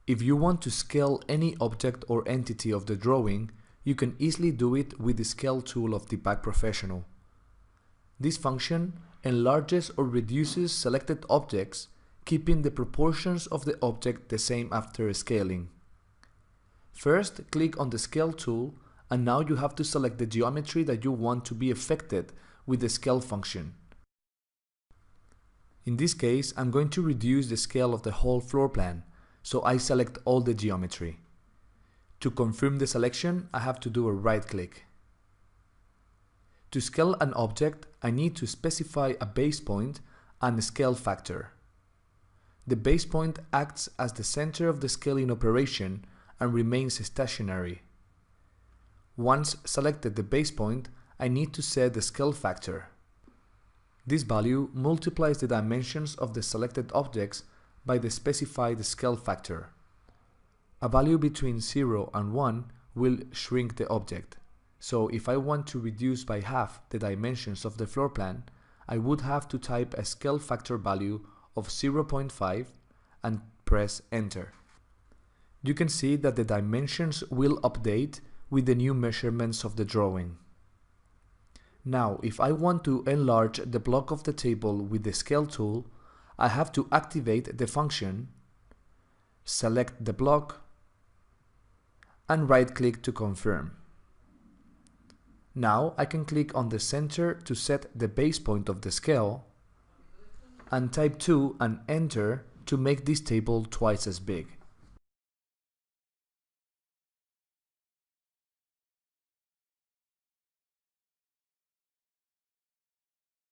If you want to scale any object or entity of the drawing, you can easily do it with the Scale tool of Dibac Professional. This function enlarges or reduces selected objects, keeping the proportions of the object the same after scaling. First, click on the Scale tool, and now you have to select the geometry that you want to be affected with the Scale function. In this case, I'm going to reduce the scale of the whole floor plan, so I select all the geometry. To confirm the selection, I have to do a right click. To scale an object, I need to specify a base point and a scale factor. The base point acts as the center of the scaling operation and remains stationary. Once selected the base point, I need to set the scale factor. This value multiplies the dimensions of the selected objects by the specified scale factor. A value between 0 and 1 will shrink the object. So if I want to reduce by half the dimensions of the floor plan, I would have to type a scale factor value of 0.5 and press enter. You can see that the dimensions will update with the new measurements of the drawing. Now, if I want to enlarge the block of the table with the Scale tool, I have to activate the function, select the block, and right-click to confirm. Now I can click on the center to set the base point of the scale, and type 2 and enter to make this table twice as big.